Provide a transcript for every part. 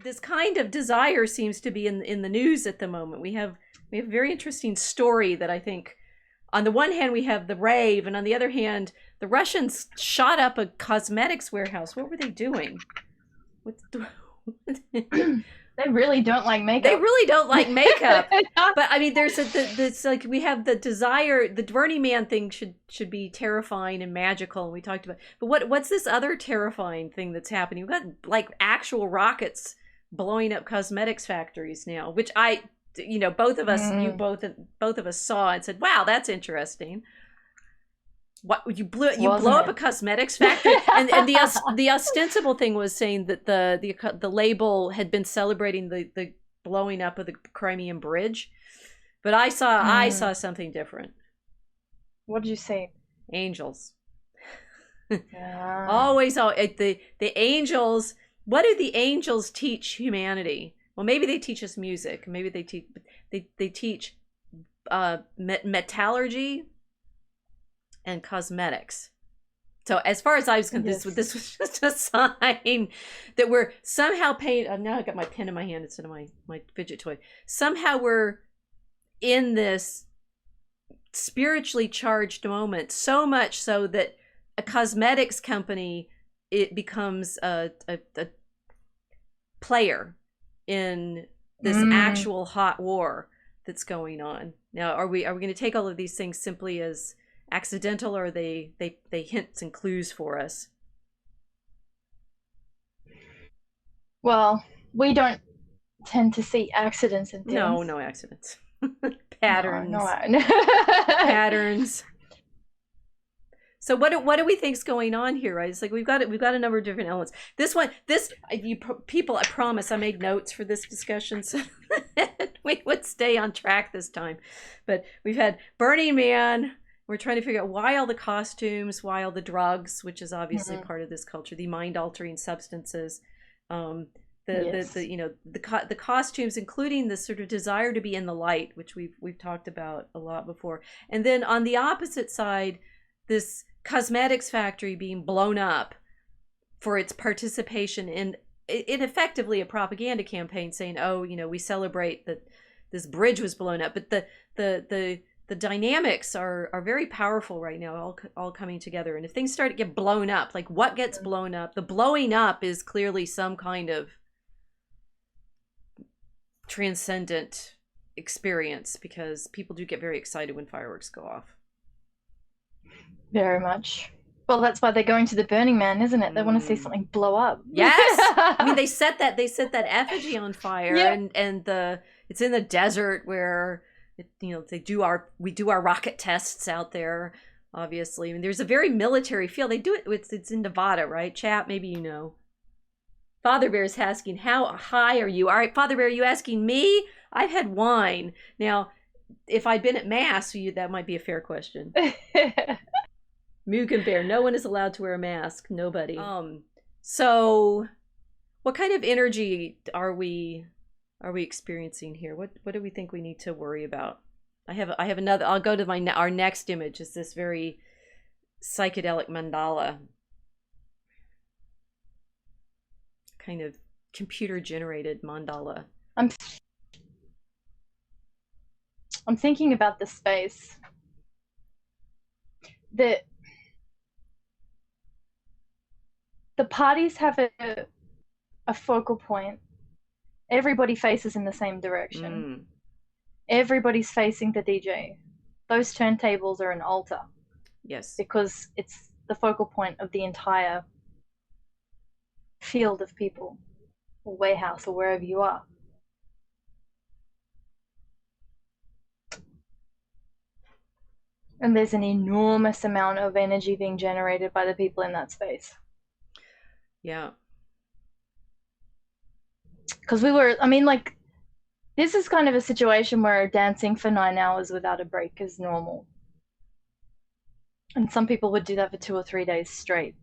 This kind of desire seems to be in the news at the moment. We have a very interesting story that I think, on the one hand, we have the rave, and on the other hand, the Russians shot up a cosmetics warehouse. What were they doing? What's the... They really don't like makeup. They really don't like makeup. But I mean, there's like, we have the desire. The Burning Man thing should be terrifying and magical, and we talked about. But what's this other terrifying thing that's happening? We've got like actual rockets blowing up cosmetics factories now, which both of us, both of us saw and said, "Wow, that's interesting." What you blow up a cosmetics factory, and the ostensible thing was saying that the label had been celebrating the blowing up of the Crimean Bridge, but I saw something different. What did you say? Angels. Always the angels. What do the angels teach humanity? Well, maybe they teach us music. Maybe they teach metallurgy and cosmetics. So as far as I was concerned, this was just a sign that we're somehow paying. Now I got my pen in my hand instead of my fidget toy. Somehow we're in this spiritually charged moment, so much so that a cosmetics company, it becomes a player in this actual hot war that's going on. Now, are we going to take all of these things simply as accidental, or are they hints and clues for us? Well, we don't tend to see accidents in things. No accidents. Patterns. No. Patterns. So what do we think's going on here, right? It's like we've got a number of different elements. People, I promise I made notes for this discussion so we would stay on track this time. But we've had Burning Man. We're trying to figure out why all the costumes, why all the drugs, which is obviously part of this culture, the mind-altering substances, the costumes, including the sort of desire to be in the light, which we've talked about a lot before. And then on the opposite side, this cosmetics factory being blown up for its participation in effectively a propaganda campaign, saying, we celebrate that this bridge was blown up. But the dynamics are very powerful right now, all coming together. And if things start to get blown up, like what gets blown up? The blowing up is clearly some kind of transcendent experience, because people do get very excited when fireworks go off. Very much. Well, that's why they're going to the Burning Man, isn't it? They want to see something blow up. Yes. I mean, they set that effigy on fire, and it's in the desert where we do our rocket tests out there. Obviously, I mean, there's a very military feel. They do it. It's in Nevada, right? Chat, maybe you know. Father Bear is asking, how high are you? All right, Father Bear, are you asking me? I've had wine. Now, if I'd been at Mass, that might be a fair question. Mugen Bear, no one is allowed to wear a mask. Nobody. So what kind of energy are we experiencing here? What do we think we need to worry about? I have another. I'll go to our next image. Is this very psychedelic mandala, kind of computer generated mandala. I'm thinking about the space. The parties have a focal point. Everybody faces in the same direction. Everybody's facing the DJ. Those turntables are an altar. Yes. Because it's the focal point of the entire field of people, or warehouse, or wherever you are. And there's an enormous amount of energy being generated by the people in that space. Yeah. Because this is kind of a situation where dancing for 9 hours without a break is normal. And some people would do that for 2 or 3 days straight.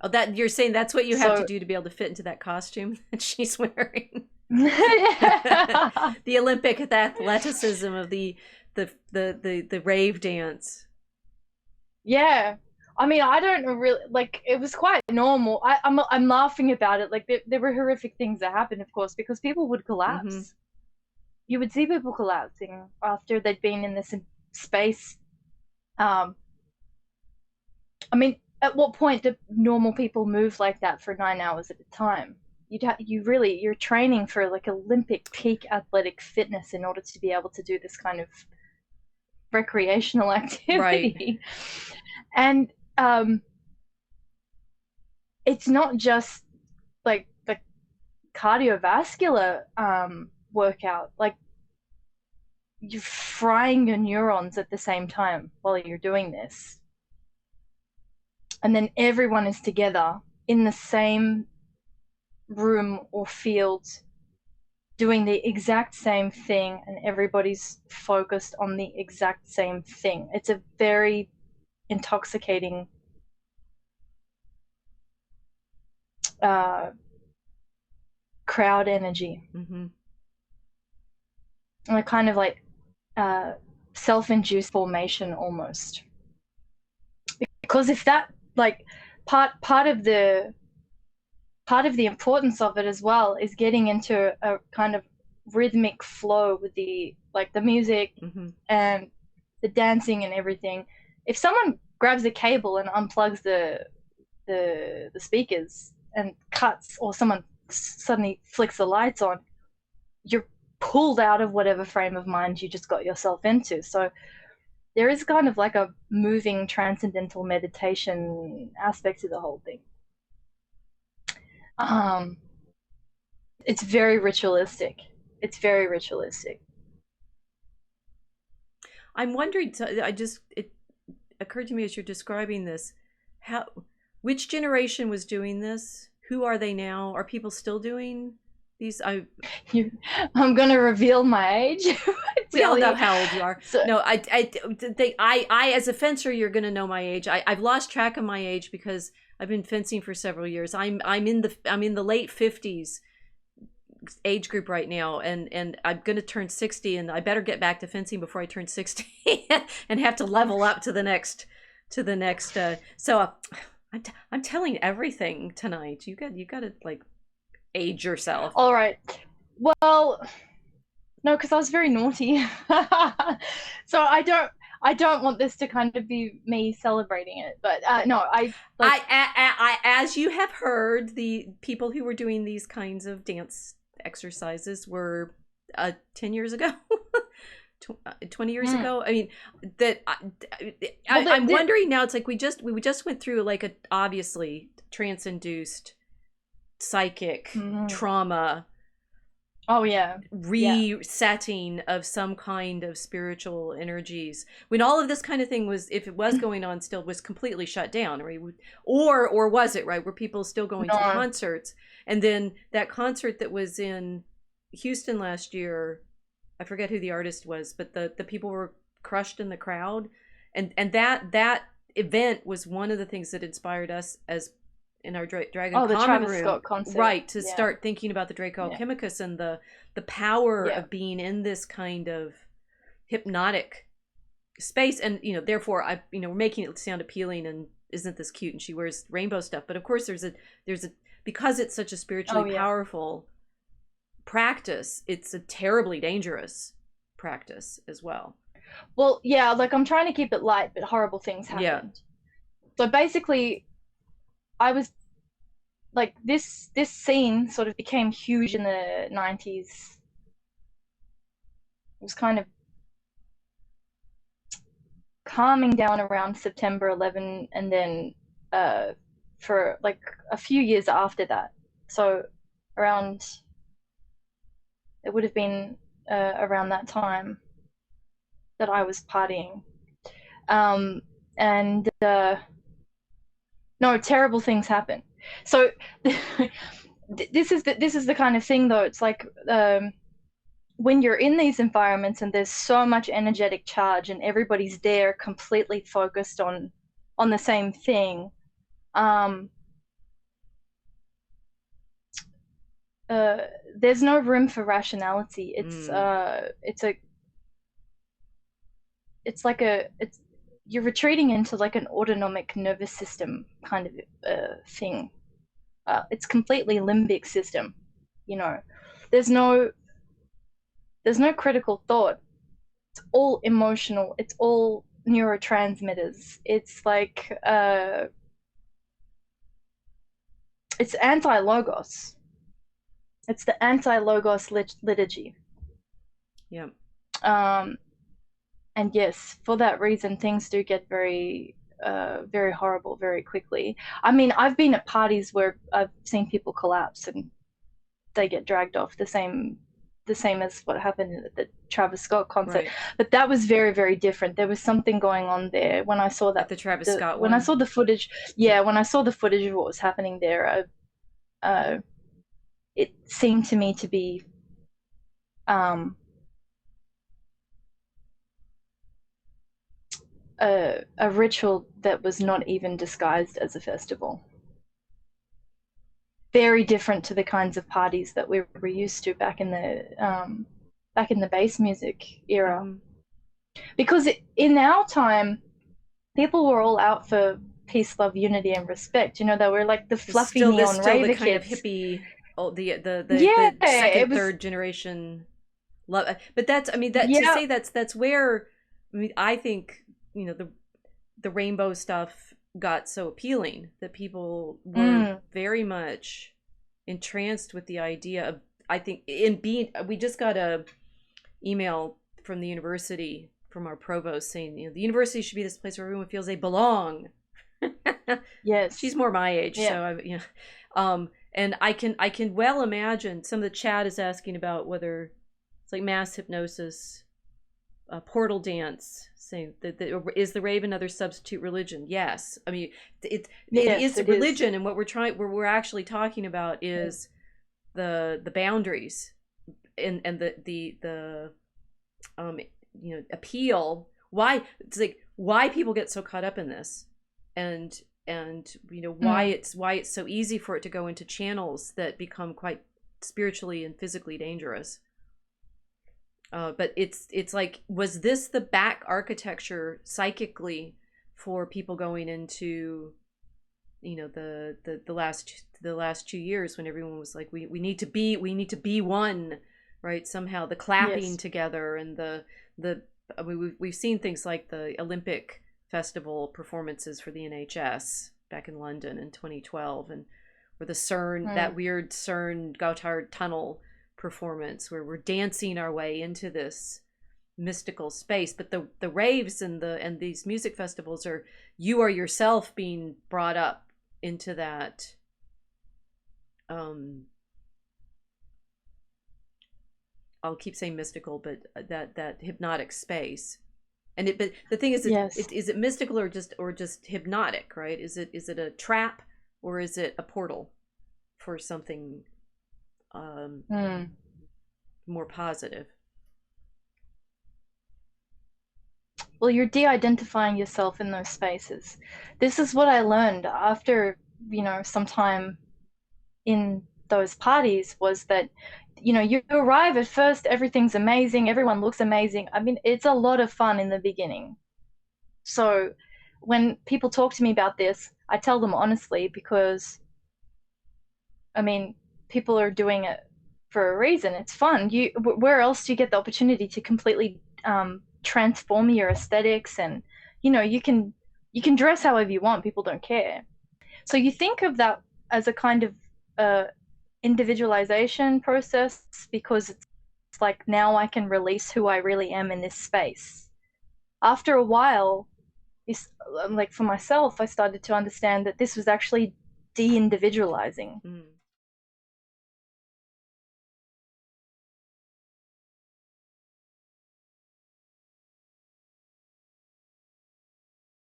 Oh, that you're saying that's what you have to do to be able to fit into that costume that she's wearing. The Olympic athleticism of the rave dance. Yeah. I mean, I don't really like. It was quite normal. I'm laughing about it. Like there were horrific things that happened, of course, because people would Mm-hmm. collapse. You would see people collapsing after they'd been in this space. Um, I mean, at what point do normal people move like that for 9 hours at a time? You're training for like Olympic peak athletic fitness in order to be able to do this kind of recreational Right. activity. And it's not just like the cardiovascular workout. Like you're frying your neurons at the same time while you're doing this. And then everyone is together in the same room or field doing the exact same thing, and everybody's focused on the exact same thing. It's a very intoxicating crowd energy. Mm-hmm. And a kind of like self-induced formation almost. Because if that like part of the importance of it as well is getting into a kind of rhythmic flow with the music Mm-hmm. and the dancing and everything. If someone grabs a cable and unplugs the speakers and cuts, or someone suddenly flicks the lights on, you're pulled out of whatever frame of mind you just got yourself into. So there is kind of like a moving transcendental meditation aspect to the whole thing. It's very ritualistic. It's very ritualistic. I'm wondering. It occurred to me as you're describing this, which generation was doing this? Who are they now? Are people still doing these? I'm gonna reveal my age. We all know how old you are. So, no, I as a fencer, you're gonna know my age. I've lost track of my age because I've been fencing for several years. I'm in the late 50s age group right now, and I'm going to turn 60, and I better get back to fencing before I turn 60 and have to level up to the next I'm telling everything tonight. You got to like age yourself. all right. Well, no, because I was very naughty. So I don't want this to kind of be me celebrating it, but no, I as you have heard, the people who were doing these kinds of dance exercises were 10 years ago. 20 years ago. I mean, I'm wondering now. It's like we just went through like a obviously trance-induced psychic trauma. Oh yeah, resetting of some kind of spiritual energies, when all of this kind of thing was, if it was going on still, was completely shut down, right? Or was it, right? Were people still going to concerts? And then that concert that was in Houston last year, I forget who the artist was, but the people were crushed in the crowd, and that event was one of the things that inspired us as in our Dragon the Common Travis Room, Scott concert, right, to start thinking about the Draco Alchemicus and the power of being in this kind of hypnotic space. And therefore we're making it sound appealing, and isn't this cute, and she wears rainbow stuff, but of course there's a because it's such a spiritually powerful practice, it's a terribly dangerous practice as well. Well, yeah, like I'm trying to keep it light, but horrible things happened. So basically, I was like, this scene sort of became huge in the 90s. It was kind of calming down around September 11, and then for like a few years after that. So it would have been around that time that I was partying. And no, terrible things happen. So this is the kind of thing, though. It's like when you're in these environments and there's so much energetic charge and everybody's there completely focused on the same thing. There's no room for rationality. It's you're retreating into like an autonomic nervous system kind of thing. It's completely limbic system, you know. There's no critical thought. It's all emotional. It's all neurotransmitters. It's like it's anti-logos. It's the anti-logos liturgy. Yeah. And yes, for that reason, things do get very, very horrible very quickly. I mean, I've been at parties where I've seen people collapse and they get dragged off, the same as what happened at the Travis Scott concert. Right. But that was very, very different. There was something going on there when I saw that. At the Travis Scott when one? I saw the footage, when I saw the footage of what was happening there, it seemed to me to be a ritual that was not even disguised as a festival. Very different to the kinds of parties that we were used to back in the bass music era. Because in our time, people were all out for peace, love, unity, and respect. You know, they were like the fluffy neon rave the kind kids. of hippie, the second, third generation love. But that's, I mean, to say that's where, I mean, I think, you know, the rainbow stuff got so appealing that people were very much entranced with the idea of, I think, we just got a email from the university, from our provost, saying, you know, the university should be this place where everyone feels they belong. Yes. She's more my age, so and I can well imagine some of the chat is asking about whether it's like mass hypnosis, portal dance, saying that is the rave another substitute religion? Yes. I mean, it is a religion, and what we're actually talking about is the boundaries and the you know, appeal. Why it's like why people get so caught up in this, and you know, why it's so easy for it to go into channels that become quite spiritually and physically dangerous. But it's like, was this the back architecture psychically for people going into, you know, the last 2 years, when everyone was like, we need to be one, right? Somehow the clapping together and the I mean, we've seen things like the Olympic festival performances for the NHS back in London in 2012, and where the CERN, that weird CERN Gotthard tunnel performance, where we're dancing our way into this mystical space. But the raves and these music festivals are, you are yourself being brought up into that I'll keep saying mystical, but that hypnotic space. And but the thing is, is it mystical or just hypnotic, right? Is it a trap, or is it a portal for something more positive? Well, you're de-identifying yourself in those spaces. This is what I learned after, you know, some time in those parties, was that, you know, you arrive at first, everything's amazing, everyone looks amazing. I mean, it's a lot of fun in the beginning. So when people talk to me about this, I tell them honestly, because, I mean, people are doing it for a reason. It's fun. Where else do you get the opportunity to completely transform your aesthetics? And, you know, you can dress however you want. People don't care. So you think of that as a kind of individualization process, because it's like, now I can release who I really am in this space. After a while, like for myself, I started to understand that this was actually de-individualizing.